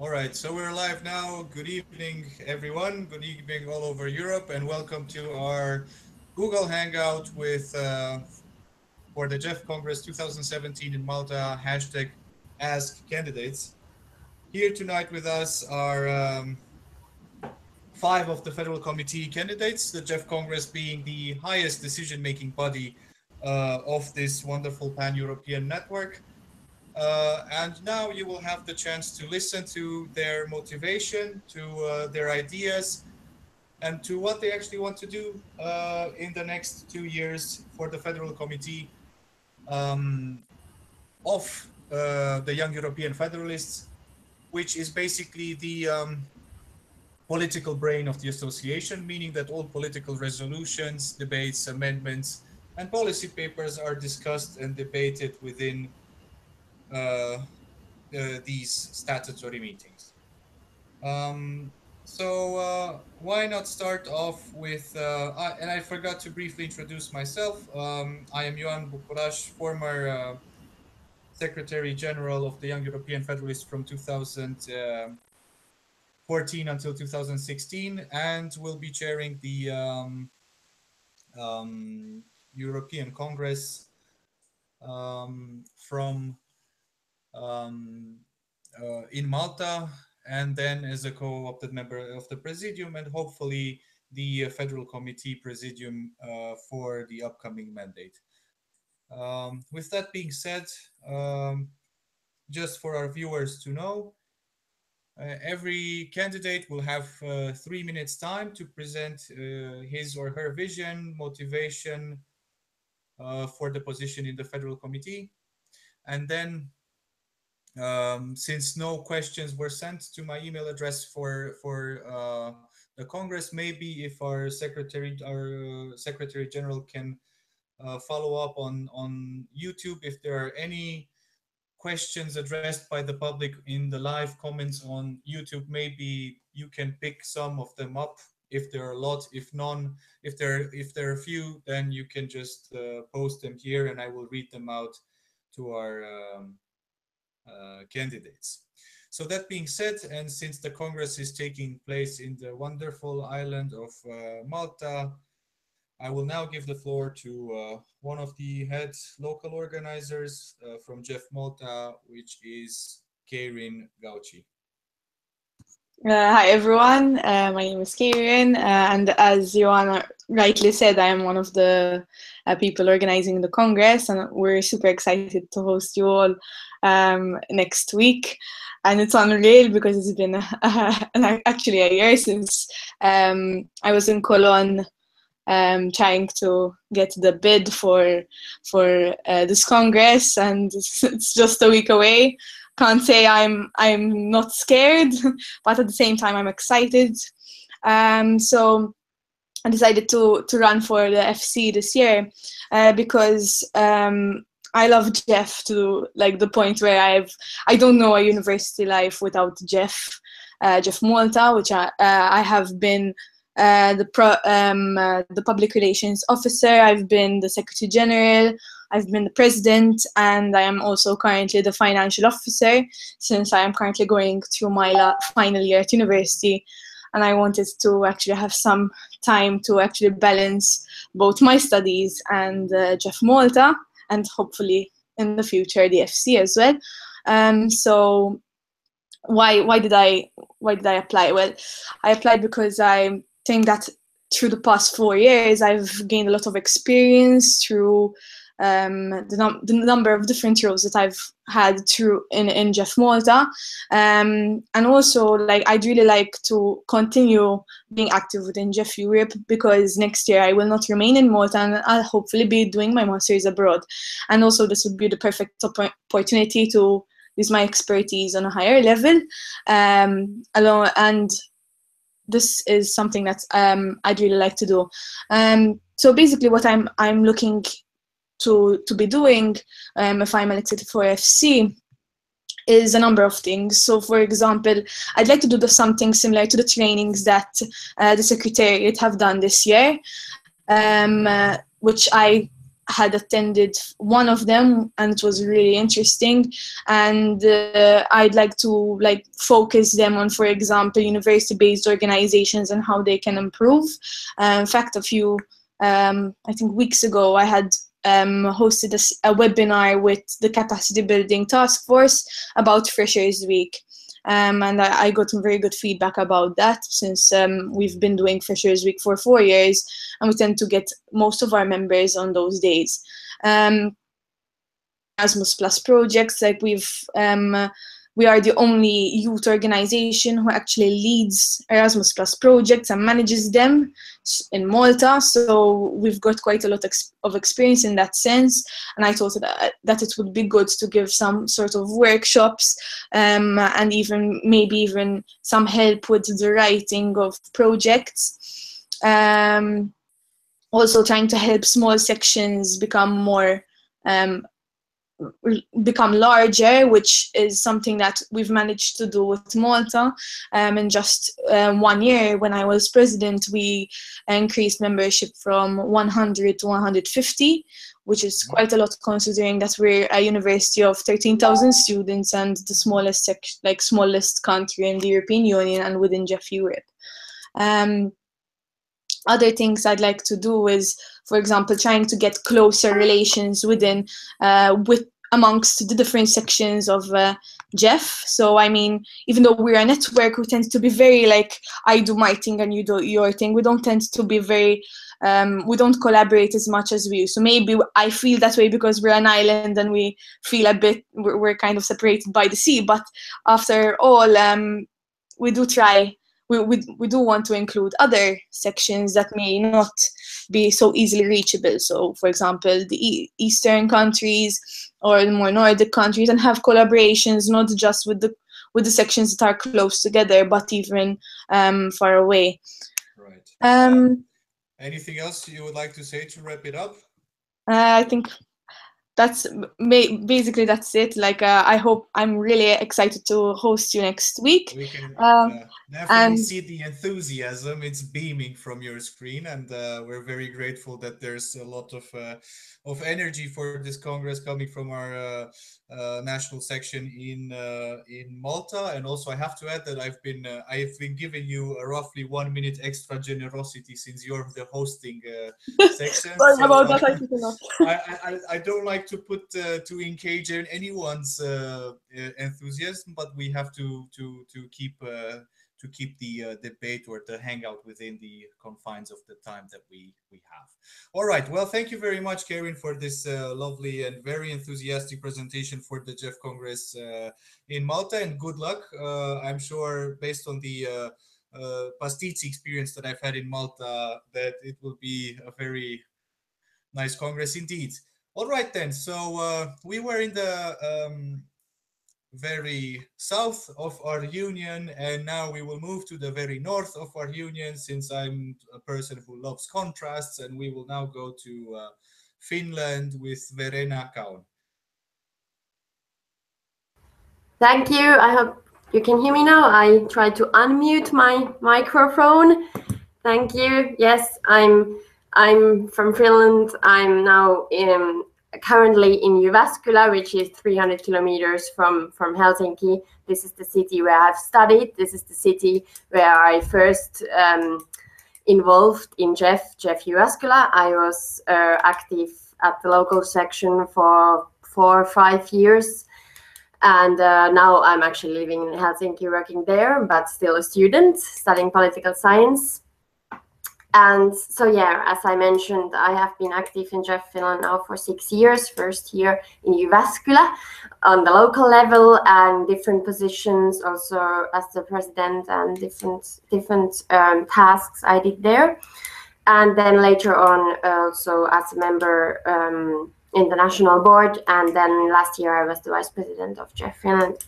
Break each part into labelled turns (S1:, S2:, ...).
S1: All right, so we're live now. Good evening, everyone. Good evening all over Europe, and welcome to our Google Hangout with for the Jeff Congress 2017 in Malta. Hashtag Ask Candidates. Here tonight with us are five of the federal committee candidates. The Jeff Congress being the highest decision-making body of this wonderful pan-European network. And now you will have the chance to listen to their motivation, to their ideas, and to what they actually want to do in the next 2 years for the Federal Committee of the Young European Federalists, which is basically the political brain of the association, meaning that all political resolutions, debates, amendments, and policy papers are discussed and debated within uh, these statutory meetings. Why not start off with, and I forgot to briefly introduce myself. I am Ioan Bucuras, former Secretary General of the Young European Federalists from 2014 until 2016, and will be chairing the European Congress from in Malta, and then as a co-opted member of the Presidium, and hopefully the Federal Committee Presidium for the upcoming mandate. With that being said, just for our viewers to know, every candidate will have 3 minutes time to present his or her vision, motivation for the position in the Federal Committee. And then since no questions were sent to my email address for the Congress, maybe if our Secretary General can follow up on YouTube if there are any questions addressed by the public in the live comments on YouTube. Maybe you can pick some of them up if there are a lot. If none, if there are a few, then you can just post them here, and I will read them out to our candidates. So that being said, and since the Congress is taking place in the wonderful island of Malta, I will now give the floor to one of the head local organizers from Jeff Malta, which is Karen Gauci.
S2: Hi everyone, my name is Karen, and as Ioan rightly said, I am one of the people organizing the Congress, and we're super excited to host you all next week. And it's unreal because it's been actually a year since I was in Cologne trying to get the bid for this Congress, and it's just a week away. Can't say I'm not scared, but at the same time I'm excited. So I decided to run for the FC this year because I love Jeff to like the point where I don't know a university life without Jeff Malta, which I have been the public relations officer. I've been the secretary general. I've been the president, and I am also currently the financial officer, since I am currently going through my final year at university, and I wanted to actually have some time to actually balance both my studies and Jeff Malta, and hopefully in the future the FC as well. So why did I apply? Well, I applied because I think that through the past 4 years I've gained a lot of experience through the number of different roles that I've had through in Jeff Malta, and also like I'd really like to continue being active within Jeff Europe, because next year I will not remain in Malta and I'll hopefully be doing my master's abroad, and also this would be the perfect opportunity to use my expertise on a higher level, and this is something that I'd really like to do. So basically what I'm looking to be doing if I'm elected for FC is a number of things. So for example, I'd like to do something similar to the trainings that the Secretariat have done this year, which I had attended one of them, and it was really interesting. And I'd like to focus them on, for example, university-based organizations and how they can improve. In fact, a few I think weeks ago, I had hosted a webinar with the Capacity Building Task Force about Freshers Week. And I got some very good feedback about that, since we've been doing Freshers Week for 4 years, and we tend to get most of our members on those days. Erasmus Plus projects, we are the only youth organization who actually leads Erasmus Plus projects and manages them in Malta. So we've got quite a lot of experience in that sense. And I thought that it would be good to give some sort of workshops and maybe even some help with the writing of projects. Also trying to help small sections become larger, which is something that we've managed to do with Malta. In just 1 year, when I was president, we increased membership from 100 to 150, which is quite a lot considering that we're a university of 13,000 students and the smallest country in the European Union and within JEF Europe. Other things I'd like to do is, for example, trying to get closer relations amongst the different sections of JEF. So, I mean, even though we're a network, we tend to be very I do my thing and you do your thing. We don't tend to be very, we don't collaborate as much as we used. So maybe I feel that way because we're an island and we feel we're kind of separated by the sea. But after all, we do try. We do want to include other sections that may not be so easily reachable. So, for example, the Eastern countries or the more Nordic countries, and have collaborations not just with the sections that are close together, but even far away.
S1: Right. Anything else you would like to say to wrap it up?
S2: I think that's basically that's it. I'm really excited to host you next week.
S1: We can definitely see the enthusiasm. It's beaming from your screen, and we're very grateful that there's a lot of energy for this Congress coming from our national section in Malta. And also, I have to add that I've been giving you a roughly 1 minute extra generosity since you're the hosting section.
S2: Sorry about that.
S1: I don't like to put to engage in anyone's enthusiasm, but we have to keep the debate or the hangout within the confines of the time that we have. All right. Well, thank you very much, Karin, for this lovely and very enthusiastic presentation for the JEF Congress in Malta, and good luck. I'm sure, based on the pasticci experience that I've had in Malta, that it will be a very nice Congress indeed. All right, then. So we were in the very south of our union, and now we will move to the very north of our union, since I'm a person who loves contrasts, and we will now go to Finland with Verena Kaun.
S3: Thank you. I hope you can hear me now. I tried to unmute my microphone. Thank you. Yes, I'm from Finland. I'm now currently in Jyväskylä, which is 300 kilometers from Helsinki. This is the city where I've studied. This is the city where I first involved in JEF Jyväskylä. I was active at the local section for 4 or 5 years. And now I'm actually living in Helsinki, working there, but still a student studying political science. And so, yeah, as I mentioned, I have been active in JEF Finland now for 6 years. First year in Jyväskylä on the local level, and different positions also as the president, and different tasks I did there. And then later on also as a member in the national board. And then last year I was the vice president of JEF Finland.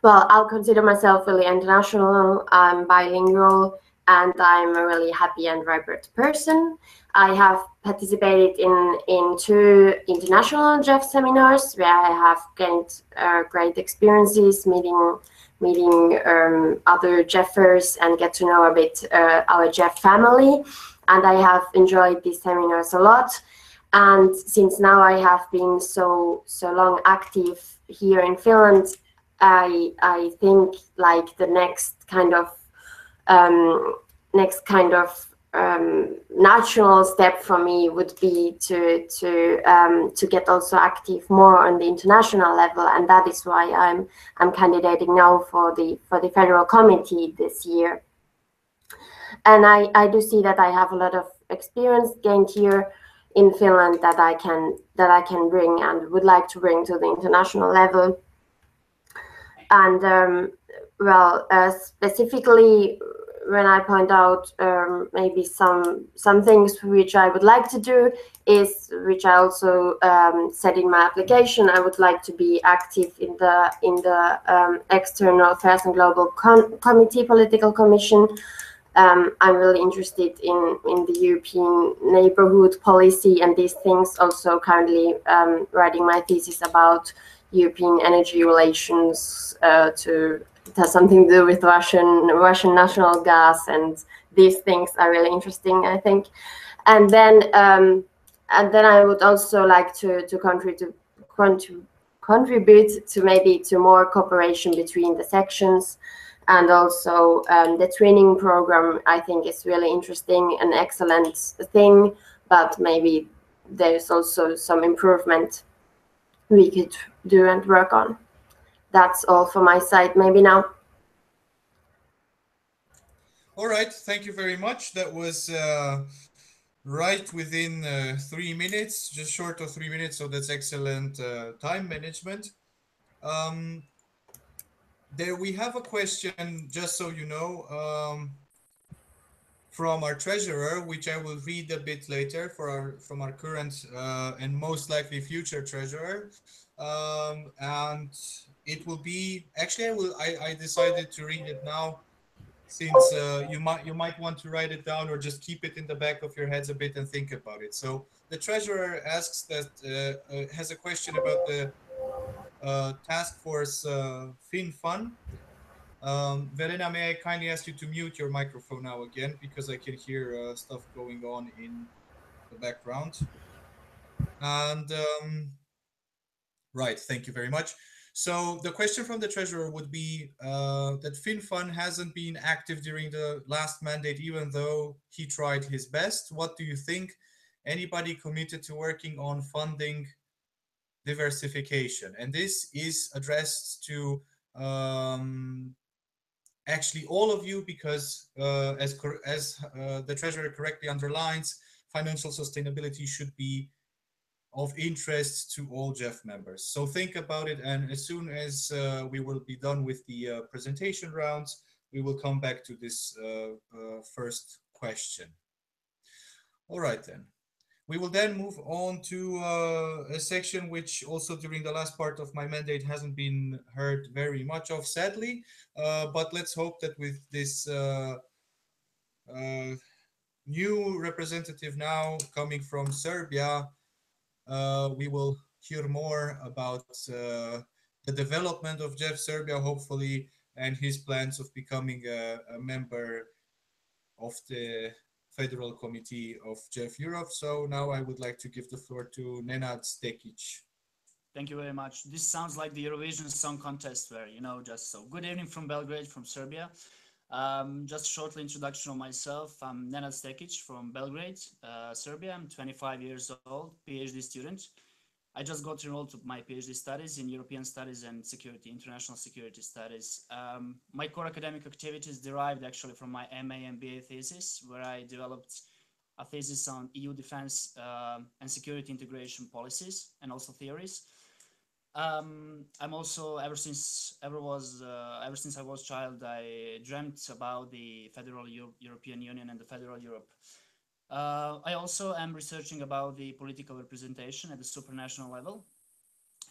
S3: Well, I'll consider myself really international. I'm bilingual, and I'm a really happy and vibrant person. I have participated in 2 international JEF seminars where I have gained great experiences meeting other JEFers and get to know a bit our JEF family. And I have enjoyed these seminars a lot. And since now I have been so long active here in Finland, I think like the next kind of natural step for me would be to get also active more on the international level, and that is why I'm candidating now for the federal committee this year. And I do see that I have a lot of experience gained here in Finland that I can bring and would like to bring to the international level. And specifically, when I point out maybe some things which I would like to do is, which I also said in my application, I would like to be active in the External Affairs and Global Committee, Political Commission. I'm really interested in the European neighborhood policy and these things. Also, currently writing my thesis about European energy relations. It has something to do with Russian national gas, and these things are really interesting, I think. And then I would also like to contribute to maybe to more cooperation between the sections. And also the training program, I think, is really interesting, an excellent thing, but maybe there's also some improvement we could do and work on. That's all for my side, maybe now.
S1: All right, thank you very much. That was right within 3 minutes, just short of 3 minutes, so that's excellent time management. There we have a question, just so you know, from our treasurer, which I will read a bit later from our current and most likely future treasurer. And it will be, actually I decided to read it now, since you might want to write it down or just keep it in the back of your heads a bit and think about it. So the treasurer asks that has a question about the task force FinFun. Verena, may I kindly ask you to mute your microphone now again, because I can hear stuff going on in the background. And right, thank you very much. So the question from the treasurer would be that FinFun hasn't been active during the last mandate, even though he tried his best. What do you think? Anybody committed to working on funding diversification? And this is addressed to actually all of you, because as the treasurer correctly underlines, financial sustainability should be of interest to all Jeff members. So think about it, and as soon as we will be done with the presentation rounds, we will come back to this first question. All right then. We will then move on to a section which also during the last part of my mandate hasn't been heard very much of, sadly. But let's hope that with this new representative now coming from Serbia, we will hear more about the development of Jeff Serbia, hopefully, and his plans of becoming a member of the Federal Committee of Jeff Europe. So now I would like to give the floor to Nenad Stekic.
S4: Thank you very much. This sounds like the Eurovision Song Contest where, just so. Good evening from Belgrade, from Serbia. Just a short introduction of myself. I'm Nenad Stekic from Belgrade, Serbia. I'm 25 years old, PhD student. I just got enrolled to my PhD studies in European Studies and Security, International Security Studies. My core academic activities derived actually from my MA and BA thesis, where I developed a thesis on EU defense and security integration policies and also theories. I'm also, ever since I was a child, I dreamt about the federal European Union and the federal Europe. I also am researching about the political representation at the supranational level,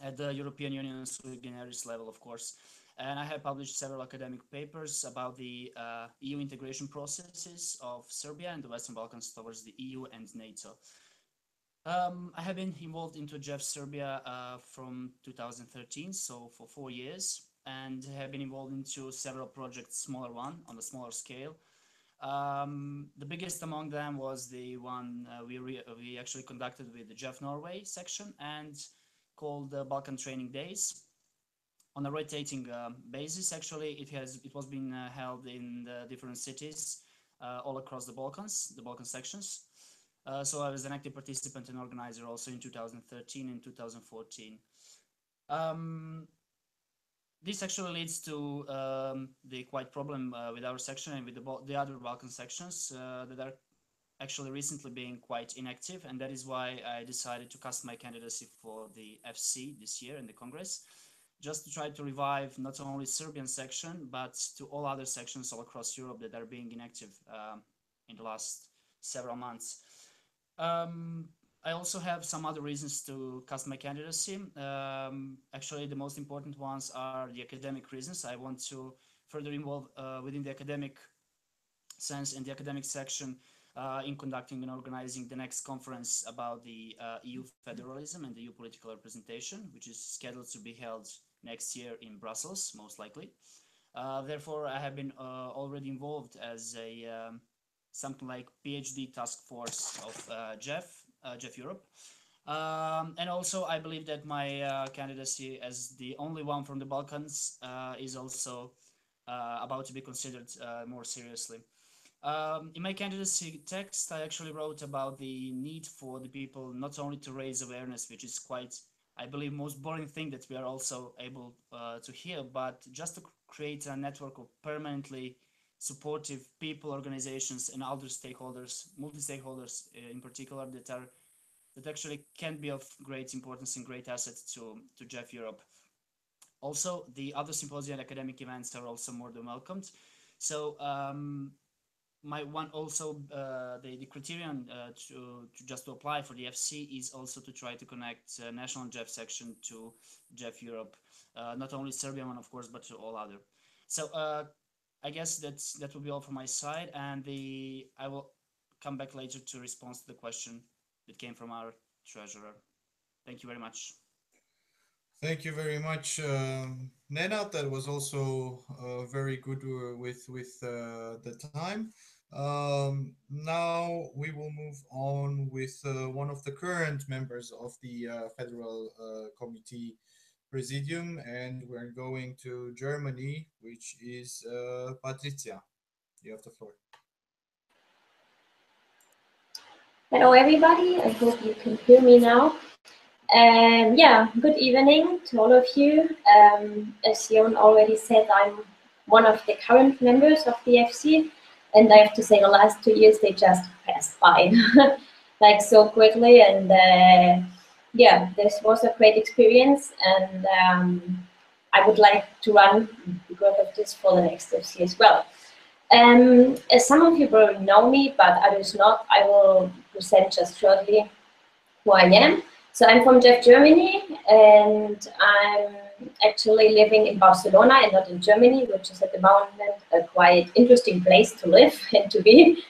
S4: at the European Union and sui generis level, of course. And I have published several academic papers about the EU integration processes of Serbia and the Western Balkans towards the EU and NATO. I have been involved into Jeff Serbia from 2013, so for 4 years, and have been involved into several projects, smaller one on a smaller scale. The biggest among them was the one we actually conducted with the Jeff Norway section and called the Balkan Training Days. On a rotating basis, actually, it was being held in the different cities all across the Balkan sections. So I was an active participant and organizer also in 2013 and 2014. This actually leads to the quite problem with our section and with the other Balkan sections that are actually recently being quite inactive, and that is why I decided to cast my candidacy for the FC this year in the Congress, just to try to revive not only Serbian section, but to all other sections all across Europe that are being inactive in the last several months. I also have some other reasons to cast my candidacy. Actually, the most important ones are the academic reasons. I want to further involve within the academic sense in the academic section in conducting and organizing the next conference about the EU federalism and the EU political representation, which is scheduled to be held next year in Brussels, most likely. Therefore, I have been already involved as a something like PhD task force of Jeff Europe. And also, I believe that my candidacy as the only one from the Balkans is also about to be considered more seriously. In my candidacy text, I actually wrote about the need for the people not only to raise awareness, which is quite, I believe, most boring thing that we are also able to hear, but just to create a network of permanently supportive people, organizations, and other stakeholders, multi-stakeholders in particular, that actually can be of great importance and great asset to Jeff Europe. Also, the other symposia and academic events are also more than welcomed. So my one also the criterion to just to apply for the FC is also to try to connect national Jeff section to Jeff Europe, not only Serbian one, of course, but to all other. So I guess that will be all from my side, and I will come back later to respond to the question that came from our treasurer. Thank you very much.
S1: Thank you very much, Nenad. That was also very good with the time. Now we will move on with one of the current members of the Federal Committee Presidium, and we're going to Germany, which is Patricia. You have the floor.
S5: Hello, everybody. I hope you can hear me now. Yeah, good evening to all of you. As Ioan already said, I'm one of the current members of the FC, and I have to say the last 2 years, they just passed by like so quickly. And yeah, this was a great experience, and I would like to run because of this for the next FC as well. As some of you probably know me, but others not, I will present just shortly who I am. So I'm from Jeff, Germany, and I'm actually living in Barcelona and not in Germany, which is at the moment a quite interesting place to live and to be,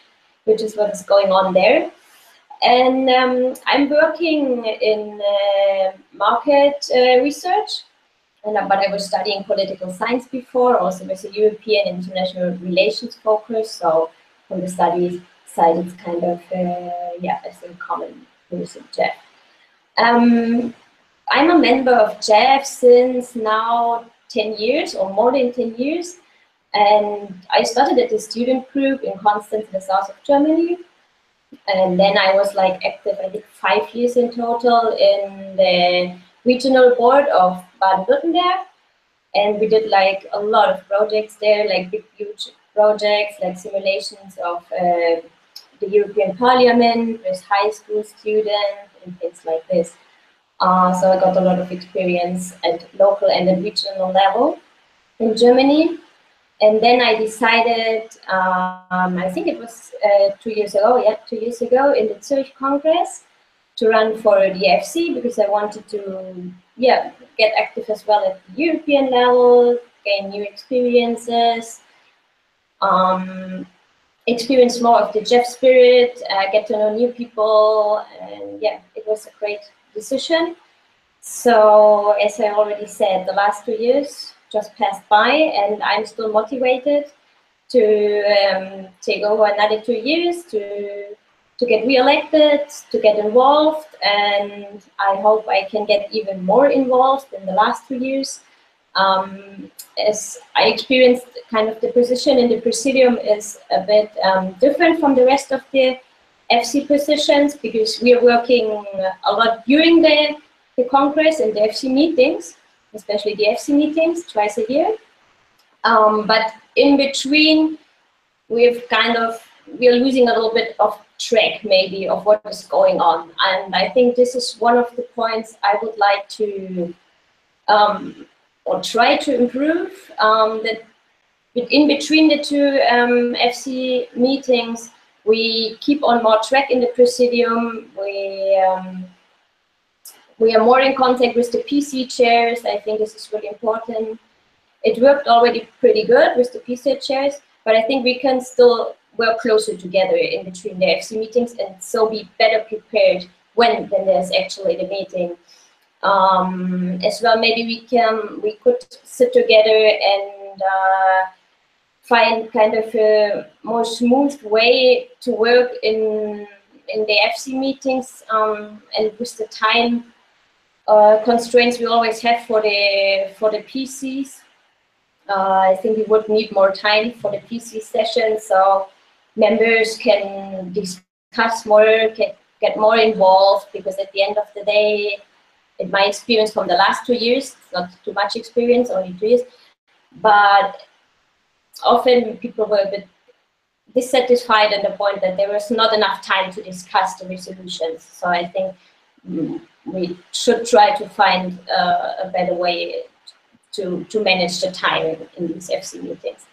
S5: which is what is going on there. And I'm working in market research, but I was studying political science before, also with a European international relations focus. So from the studies side, it's kind of, yeah, I think common with Jeff. I'm a member of Jeff since now 10 years or more than 10 years. And I started at the student group in Constance in the south of Germany. And then I was like active, I think 5 years in total in the regional board of Baden-Württemberg. And we did like a lot of projects there, like big, huge projects, like simulations of the European Parliament with high school students and things like this. So I got a lot of experience at local and at regional level in Germany. And then I decided, I think it was 2 years ago, yeah, 2 years ago in the Zurich Congress to run for the FC because I wanted to, yeah, get active as well at the European level, gain new experiences, experience more of the Jeff spirit, get to know new people, and yeah, it was a great decision. So as I already said, the last 2 years just passed by and I'm still motivated to take over another 2 years to get re-elected, to get involved, and I hope I can get even more involved in the last 2 years. As I experienced, kind of the position in the Presidium is a bit different from the rest of the FC positions, because we are working a lot during the Congress and the FC meetings, especially the FC meetings twice a year. But in between, we are losing a little bit of track maybe of what is going on. And I think this is one of the points I would like to or try to improve, that in between the two FC meetings, we keep on more track in the Presidium. We are more in contact with the PC chairs. I think this is really important. It worked already pretty good with the PC chairs, but I think we can still work closer together in between the FC meetings and so be better prepared when there's actually the meeting. As well, maybe we could sit together and find kind of a more smooth way to work in the FC meetings, and with the time constraints we always have for the PCs. I think we would need more time for the PC sessions, so members can discuss more, get more involved, because at the end of the day, in my experience from the last 2 years, not too much experience, only 2 years, but often people were a bit dissatisfied at the point that there was not enough time to discuss the resolutions. So I think we should try to find a better way to manage the time in these FC meetings.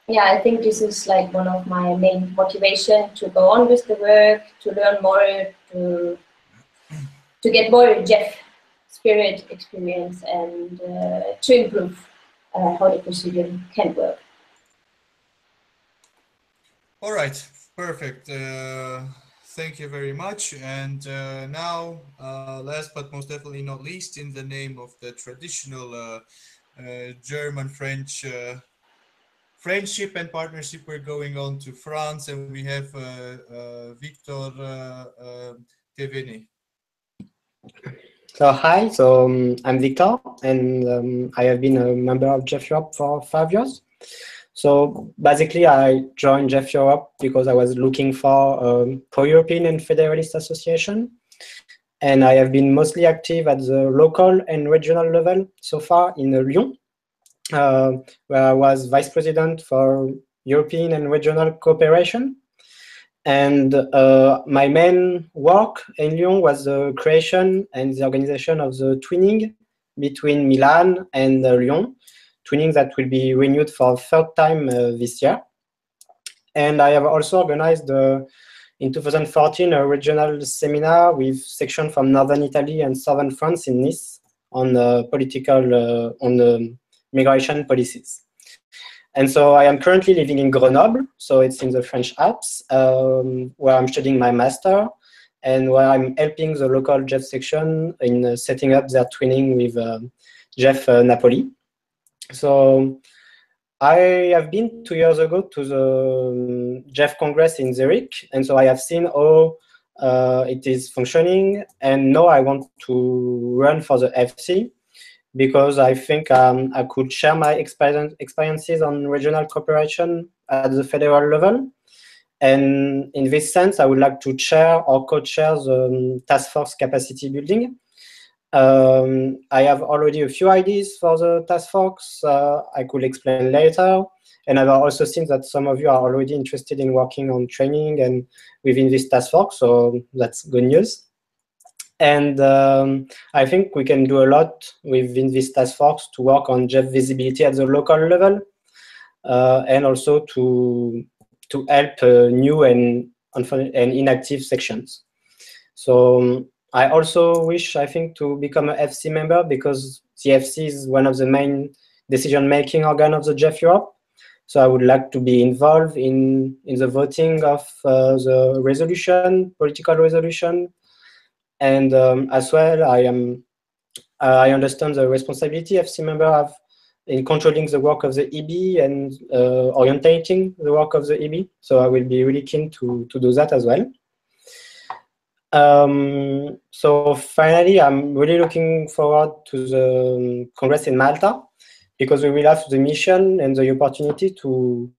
S5: Yeah, I think this is like one of my main motivation to go on with the work, to learn more, to get more Jeff spirit experience, and to improve how the Presidium can work.
S1: All right, perfect. Thank you very much. And now, last but most definitely not least, in the name of the traditional German-French friendship and partnership, we're going on to France, and we have Victor Teveni.
S6: So hi, I'm Victor, and I have been a member of Jeff Europe for 5 years. So basically, I joined Jeff Europe because I was looking for a pro-European and federalist association, and I have been mostly active at the local and regional level so far in Lyon, where I was vice president for European and regional cooperation. And my main work in Lyon was the creation and the organization of the twinning between Milan and Lyon, twinning that will be renewed for a third time this year. And I have also organized in 2014 a regional seminar with sections from northern Italy and southern France in Nice on on migration policies. And so I am currently living in Grenoble, so it's in the French Alps, where I'm studying my master and where I'm helping the local Jeff section in setting up their twinning with Jeff Napoli. So I have been 2 years ago to the Jeff Congress in Zurich, and so I have seen how it is functioning, and now I want to run for the FC, because I think I could share my experiences on regional cooperation at the federal level. And in this sense, I would like to chair or co-chair the task force capacity building. I have already a few ideas for the task force I could explain later. And I've also seen that some of you are already interested in working on training and within this task force, so that's good news. And I think we can do a lot within this task force to work on Jeff visibility at the local level, and also to help new and inactive sections. So I also wish, I think, to become an FC member, because the FC is one of the main decision-making organ of the Jeff Europe. So I would like to be involved in the voting of the resolution, political resolution. And as well, I understand the responsibility FC members have in controlling the work of the EB and orientating the work of the EB. So I will be really keen to do that as well. So finally, I'm really looking forward to the Congress in Malta, because we will have the mission and the opportunity to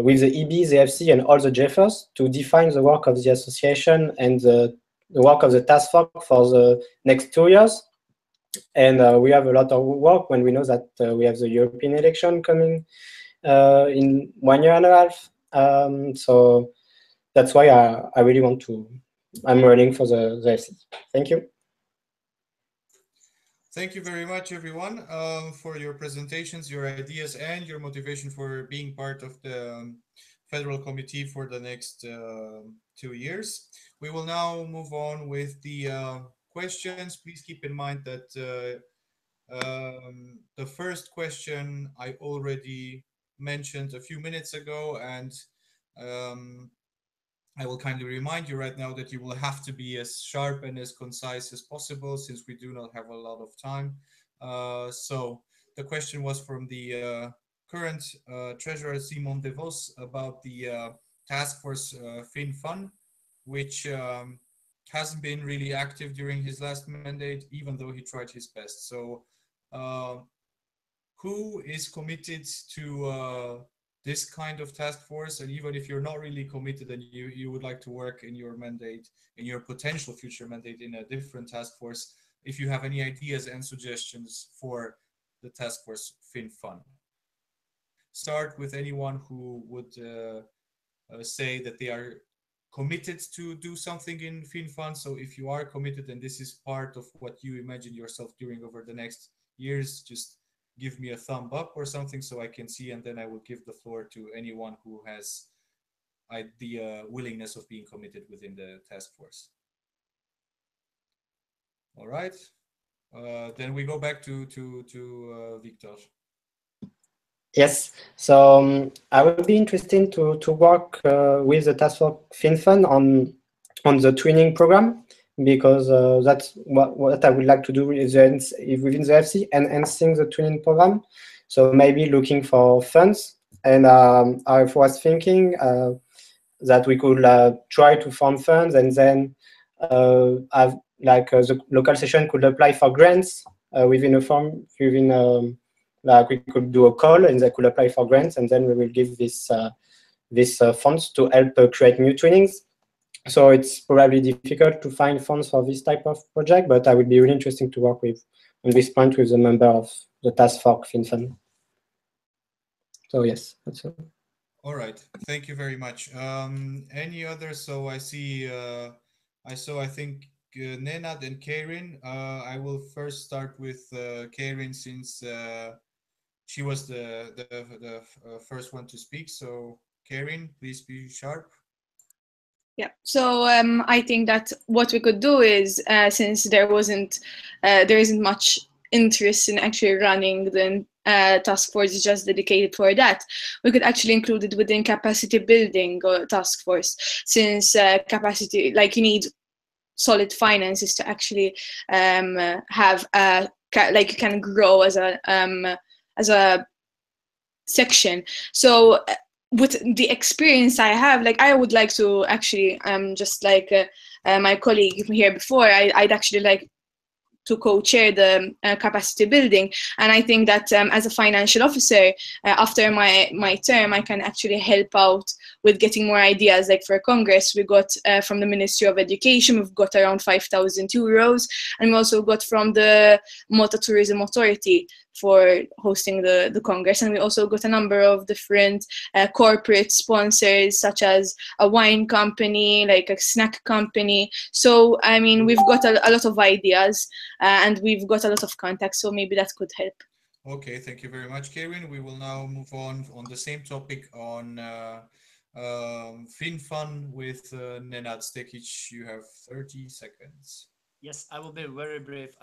S6: with the EB, the FC, and all the JFers to define the work of the association and the work of the task force for the next 2 years. And we have a lot of work when we know that we have the European election coming in 1 year and a half. So that's why I really want to, I'm running for the FC. Thank you.
S1: Thank you very much, everyone, for your presentations, your ideas, and your motivation for being part of the Federal Committee for the next 2 years. We will now move on with the questions. Please keep in mind that the first question I already mentioned a few minutes ago, and I will kindly remind you right now that you will have to be as sharp and as concise as possible, since we do not have a lot of time. So the question was from the current treasurer, Simon DeVos, about the task force FinFun, which hasn't been really active during his last mandate, even though he tried his best. So who is committed to this kind of task force? And even if you're not really committed and you would like to work in your mandate, in your potential future mandate in a different task force, if you have any ideas and suggestions for the task force FinFun. Start with anyone who would say that they are committed to do something in FinFun. So if you are committed and this is part of what you imagine yourself doing over the next years, just give me a thumb up or something so I can see, and then I will give the floor to anyone who has the willingness of being committed within the task force. All right, then we go back to Victor.
S6: Yes, so I would be interested to work with the task force FinFun on the twinning program, because that's what I would like to do within the FC, enhancing the twinning program. So maybe looking for funds, and I was thinking that we could try to form funds, and then have the local session could apply for grants within a form, like we could do a call and they could apply for grants, and then we will give this funds to help create new twinnings. So it's probably difficult to find funds for this type of project, but I would be really interesting to work with on this point with a member of the task force FinFun. So yes, that's all.
S1: All right, thank you very much. Any other? So I see, I think Nenad and Karin. I will first start with Karin, since she was the first one to speak. So Karin, please be sharp.
S2: Yeah, so I think that what we could do is, since there isn't much interest in actually running the task force just dedicated for that, we could actually include it within capacity building task force, since capacity, like, you need solid finances to actually have you can grow as a section. So with the experience I have, like, I would like to actually just like my colleague here before, I'd actually like to co-chair the capacity building, and I think that as a financial officer, after my term, I can actually help out with getting more ideas. Like for Congress, we got from the Ministry of Education, we've got around 5,000 euros, and we also got from the Malta Tourism Authority for hosting the Congress, and we also got a number of different corporate sponsors, such as a wine company, like a snack company. So I mean, we've got a lot of ideas, and we've got a lot of contacts, so maybe that could help.
S1: Okay, thank you very much, Karin. We will now move on the same topic on FinFun with Nenad Stekic. You have 30 seconds.
S4: Yes, I will be very brief.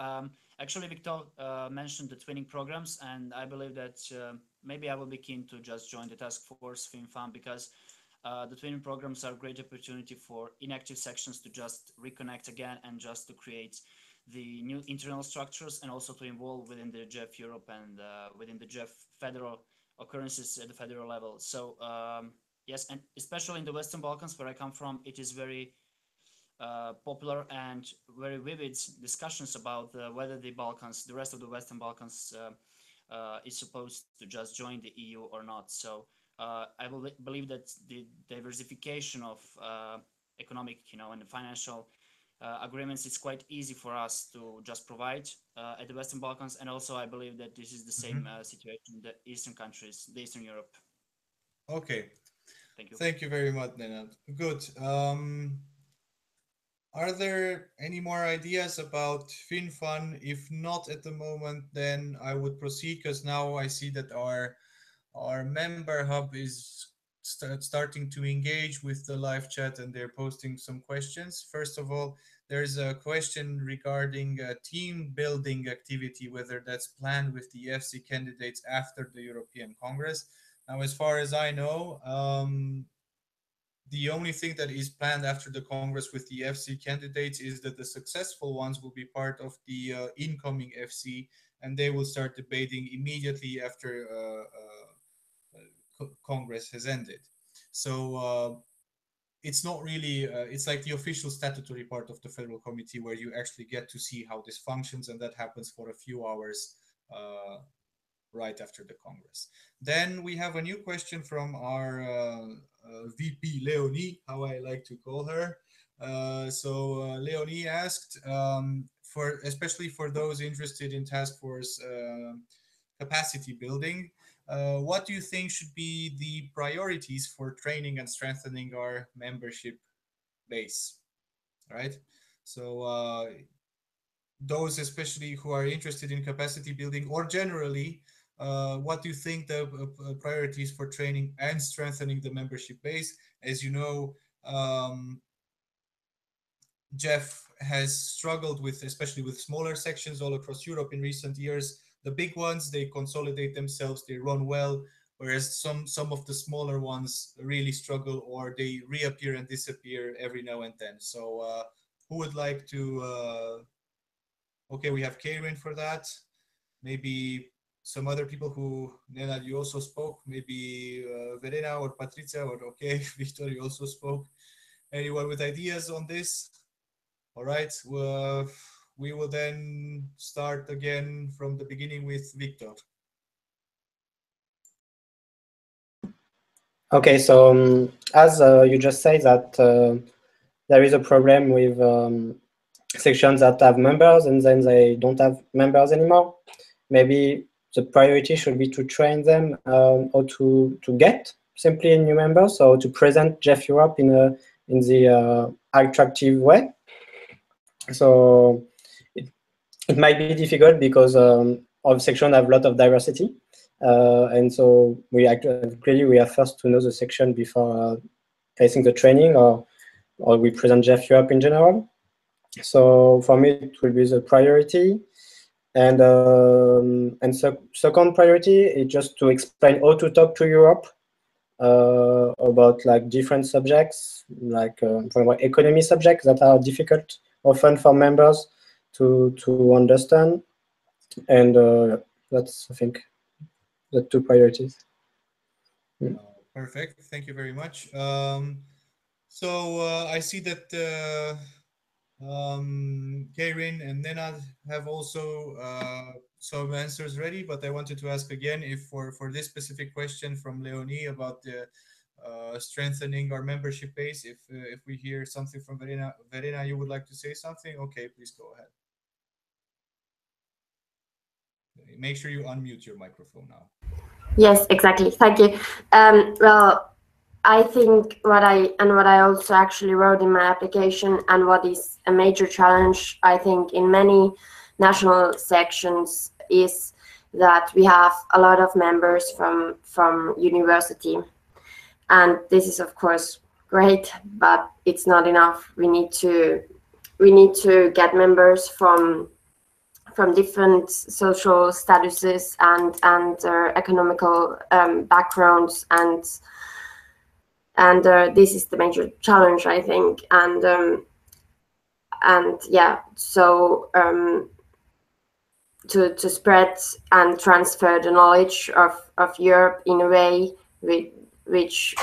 S4: Actually, Victor mentioned the twinning programs, and I believe that maybe I will be keen to just join the task force FinFun, because the twinning programs are a great opportunity for inactive sections to just reconnect again and just to create the new internal structures and also to involve within the JEF Europe and within the JEF federal occurrences at the federal level. So yes, and especially in the Western Balkans, where I come from, it is very popular and very vivid discussions about whether the Balkans, the rest of the Western Balkans, is supposed to just join the EU or not. So I believe that the diversification of economic, and the financial agreements, it's quite easy for us to just provide at the Western Balkans, and also I believe that this is the same situation in the Eastern countries, the Eastern Europe.
S1: Okay.
S4: Thank you.
S1: Thank you very much, Nenad. Good. Are there any more ideas about FinFun? If not at the moment, then I would proceed, because now I see that our member hub is starting to engage with the live chat, and they're posting some questions. First of all, there's a question regarding team building activity, whether that's planned with the EFC candidates after the European Congress. Now, as far as I know, the only thing that is planned after the Congress with the FC candidates is that the successful ones will be part of the incoming FC, and they will start debating immediately after Congress has ended. So it's not really, it's like the official statutory part of the Federal Committee, where you actually get to see how this functions, and that happens for a few hours right after the Congress. Then we have a new question from our VP Leonie, how I like to call her. Leonie asked, especially for those interested in task force capacity building, what do you think should be the priorities for training and strengthening our membership base, right? So those especially who are interested in capacity building, or generally, what do you think the priorities for training and strengthening the membership base? As you know, JEF has struggled with, especially with smaller sections all across Europe in recent years. The big ones, they consolidate themselves, they run well, whereas some of the smaller ones really struggle, or they reappear and disappear every now and then. So who would like to... Okay, we have Karen for that. Maybe some other people who, Nenad, you also spoke, maybe Verena or Patricia, or okay, Victor, you also spoke. Anyone with ideas on this? All right, we will then start again from the beginning with Victor.
S6: Okay, so as you just said that there is a problem with sections that have members and then they don't have members anymore. Maybe the priority should be to train them or to get simply new members, or to present JEF Europe in the attractive way. So it might be difficult because all sections have a lot of diversity, and so we have first to know the section before facing the training, or we present JEF Europe in general. So for me, it will be the priority. And second priority is just to explain how to talk to Europe about like different subjects, like for example, economy subjects that are difficult often for members to understand. And that's, I think, the two priorities.
S1: Perfect. Thank you very much. So I see that Karen and Nenad have also some answers ready, but I wanted to ask again if for this specific question from Leonie about the strengthening our membership base, if we hear something from Verena. Verena, you would like to say something? Okay, please go ahead. Make sure you unmute your microphone now.
S3: Yes, exactly. Thank you. Well, I think what I also actually wrote in my application, and what is a major challenge, I think, in many national sections, is that we have a lot of members from university, and this is of course great, but it's not enough. We need to get members from different social statuses and their economical backgrounds, and this is the major challenge, I think. And and yeah, so to spread and transfer the knowledge of Europe in a way which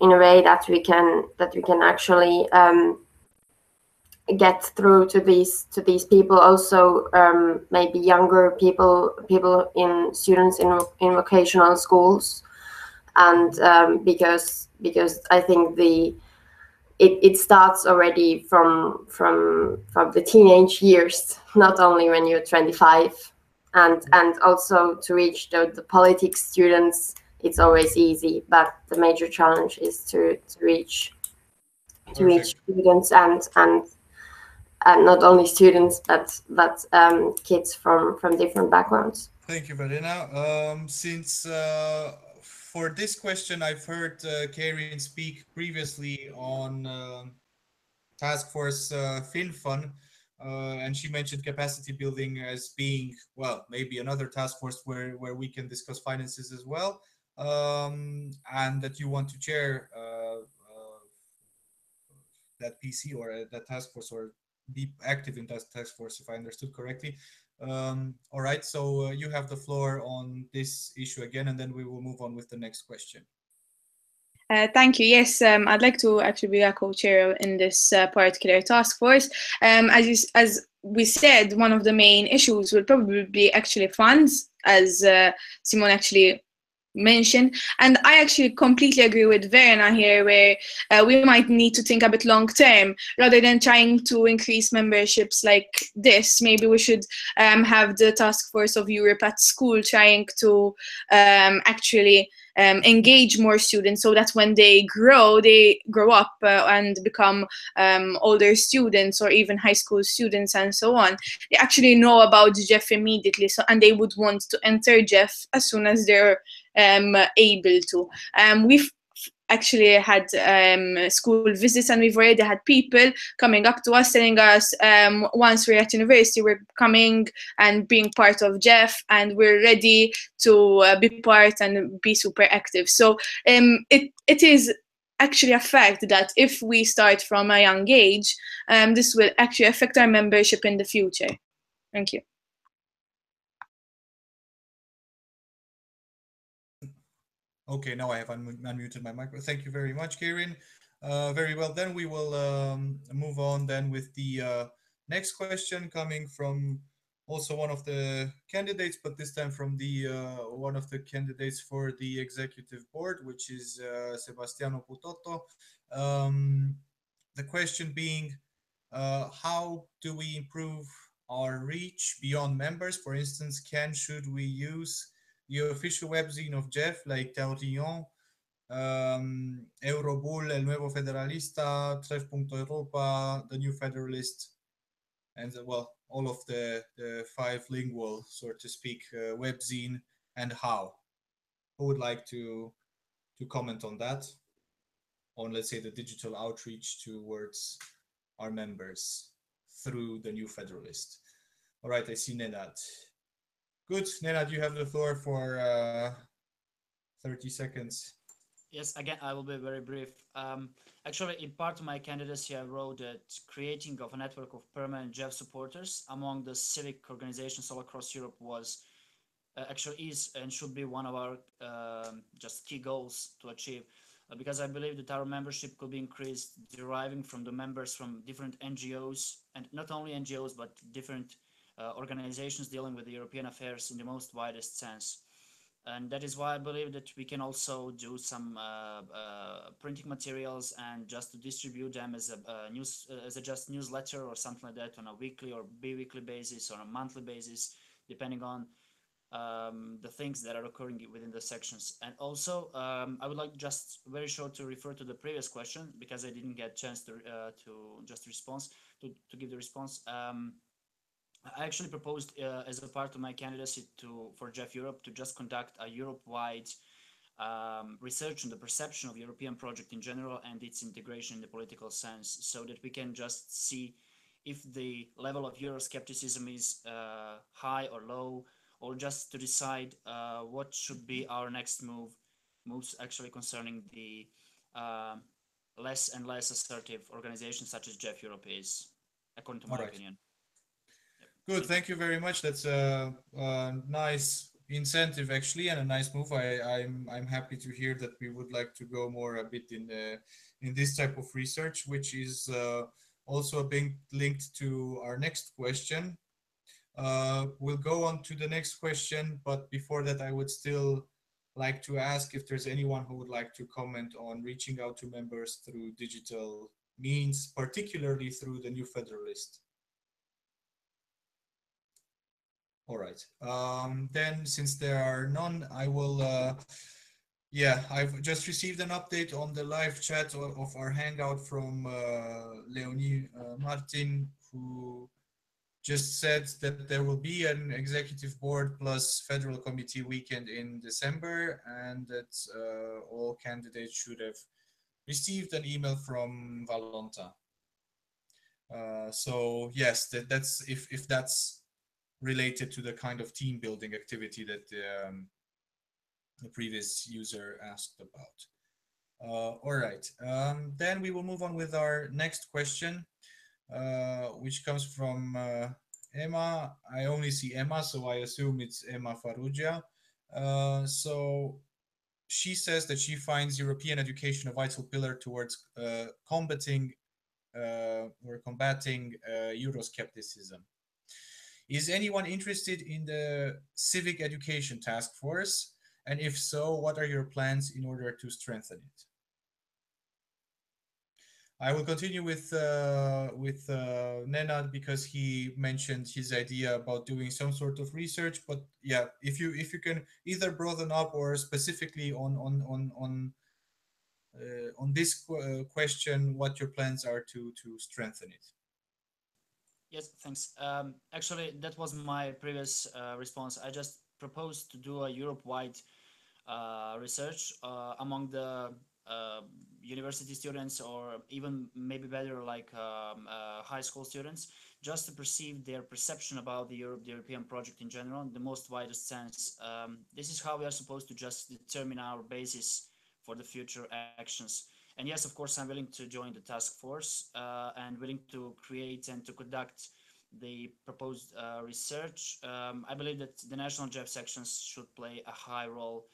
S3: in a way that we can actually get through to these people, also maybe younger people in students in vocational schools, and because I think it starts already from the teenage years, not only when you're 25, and also to reach the politics students, it's always easy, but the major challenge is to reach students, and not only students, but kids from different backgrounds.
S1: Thank you, Verena. Since for this question, I've heard Karen speak previously on Task Force FinFun, and she mentioned capacity building as being, well, maybe another task force where we can discuss finances as well, and that you want to chair that PC or that task force, or be active in that task force, if I understood correctly. All right, so you have the floor on this issue again, and then we will move on with the next question.
S2: Thank you. Yes, I'd like to actually be a co-chair in this particular task force. As we said, one of the main issues will probably be actually funds, as Simone actually mentioned, and I actually completely agree with Verena here, where we might need to think a bit long term rather than trying to increase memberships like this. Maybe we should have the task force of Europe at school trying to actually engage more students, so that when they grow up and become older students or even high school students and so on, they actually know about Jeff immediately, so and they would want to enter Jeff as soon as they're able to. We've actually had school visits, and we've already had people coming up to us telling us once we're at university, we're coming and being part of Jeff, and we're ready to be part and be super active. So it is actually a fact that if we start from a young age, this will actually affect our membership in the future. Thank you.
S1: Okay, now I have unmuted my micro. Thank you very much, Karen. Very well, then we will move on then with the next question, coming from also one of the candidates, but this time from the one of the candidates for the executive board, which is Sebastiano Putotto. The question being, how do we improve our reach beyond members? For instance, should we use the official webzine of Jeff, like Taurillon, Eurobull, El Nuevo Federalista, Tref.Europa, The New Federalist, and well, all of the five lingual, so to speak, webzine, and how? Who would like to comment on that? On, let's say, the digital outreach towards our members through the New Federalist. All right, I see Nenad. Good, Nenad, you have the floor for 30 seconds.
S4: Yes, again, I will be very brief. Actually, in part of my candidacy, I wrote that creating of a network of permanent Jeff supporters among the civic organizations all across Europe was actually is and should be one of our just key goals to achieve. Because I believe that our membership could be increased deriving from the members from different NGOs, and not only NGOs, but different organizations dealing with the European affairs in the most widest sense. And that is why I believe that we can also do some printing materials and just to distribute them as a news, as a just newsletter or something like that on a weekly or bi-weekly basis or a monthly basis, depending on the things that are occurring within the sections. And also, I would like just very short to refer to the previous question, because I didn't get a chance to just response to give the response. I actually proposed as a part of my candidacy for Jeff Europe to just conduct a Europe-wide research on the perception of European project in general and its integration in the political sense, so that we can just see if the level of Euroscepticism is high or low, or just to decide what should be our next moves actually concerning the less and less assertive organizations such as Jeff Europe is. according to my opinion.
S1: Good, thank you very much. That's a nice incentive actually, and a nice move. I'm happy to hear that we would like to go more a bit in this type of research, which is also being linked to our next question. We'll go on to the next question, but before that, I would still like to ask if there's anyone who would like to comment on reaching out to members through digital means, particularly through the New Federalist. All right. Then, since there are none, I will. Yeah, I've just received an update on the live chat of our Hangout from Leonie Martin, who just said that there will be an executive board plus federal committee weekend in December, and that all candidates should have received an email from Valentin. So yes, that's if that's related to the kind of team building activity that the previous user asked about. All right, then we will move on with our next question, which comes from Emma. I only see Emma, so I assume it's Emma Farrugia. So she says that she finds European education a vital pillar towards combating Euroscepticism. Is anyone interested in the Civic Education Task Force? And if so, what are your plans in order to strengthen it? I will continue with Nenad, because he mentioned his idea about doing some sort of research. But yeah, if you can either broaden up or specifically on this question, what your plans are to strengthen it.
S4: Yes, thanks. Actually, that was my previous response. I just proposed to do a Europe-wide research among the university students, or even maybe better, like high school students, just to perceive their perception about the European project in general, in the most widest sense. This is how we are supposed to just determine our basis for the future actions. And yes, of course, I'm willing to join the task force and willing to create and to conduct the proposed research. I believe that the national JEF sections should play a high role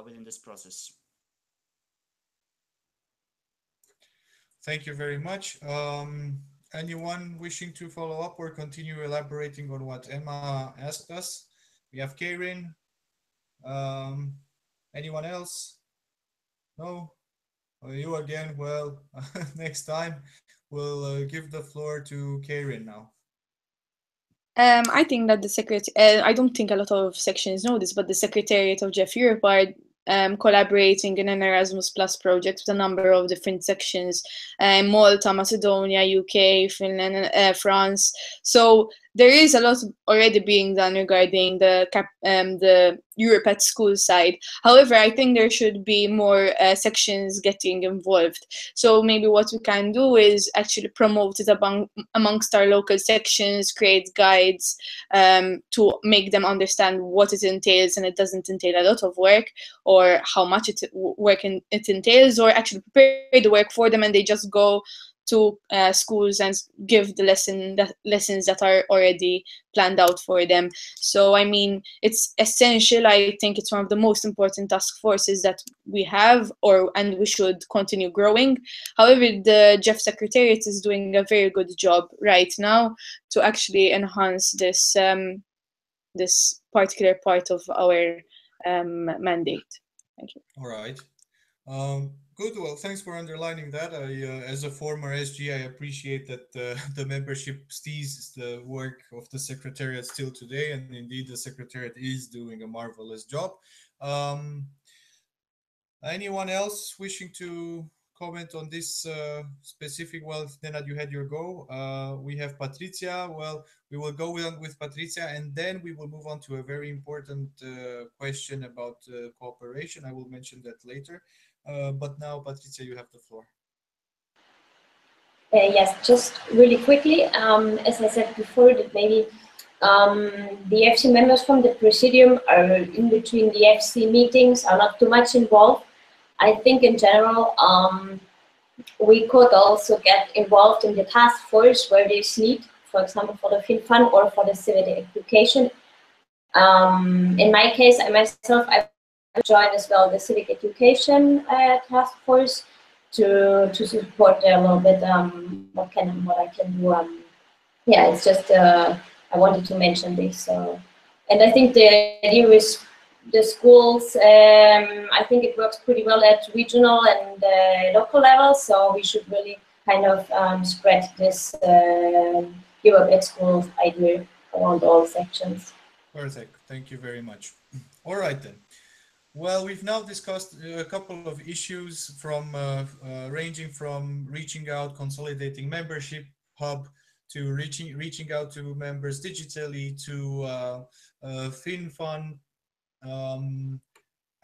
S4: within this process.
S1: Thank you very much. Anyone wishing to follow up or continue elaborating on what Emma asked us? We have Karen. Anyone else? No? You again? Well, next time we'll give the floor to Karen now.
S2: I think that the I don't think a lot of sections know this, but the Secretariat of JEF Europe are collaborating in an Erasmus Plus project with a number of different sections, Malta, Macedonia, UK, Finland, France. So there is a lot already being done regarding the Europe at School side. However, I think there should be more sections getting involved. So maybe what we can do is actually promote it amongst our local sections, create guides to make them understand what it entails, and it doesn't entail a lot of work, or how much work it entails, or actually prepare the work for them and they just go to schools and give the lessons that are already planned out for them. So I mean, it's essential. I think it's one of the most important task forces that we have, and we should continue growing. However, the JEF Secretariat is doing a very good job right now to actually enhance this this particular part of our mandate. Thank you.
S1: All right. Good. Well, thanks for underlining that. As a former SG, I appreciate that the membership sees the work of the Secretariat still today, and indeed the Secretariat is doing a marvelous job. Anyone else wishing to comment on this specific? Well, Nenad, you had your go. We have Patricia. Well, we will go with Patricia, and then we will move on to a very important question about cooperation. I will mention that later. But now, Patricia, you have the floor.
S5: Yes, just really quickly, as I said before, that maybe the FC members from the Presidium are in between the FC meetings, are not too much involved. I think in general, we could also get involved in the task force where there's need, for example, for the field fund or for the civic education. In my case, I myself, I joined as well the civic education task force to support a little bit what I can do. Yeah, it's just I wanted to mention this. And I think the idea with the schools, I think it works pretty well at regional and local level. So we should really kind of spread this Europe at schools idea around all sections.
S1: Perfect. Thank you very much. All right then. Well, we've now discussed a couple of issues from ranging from reaching out, consolidating membership hub, to reaching out to members digitally, to FinFund.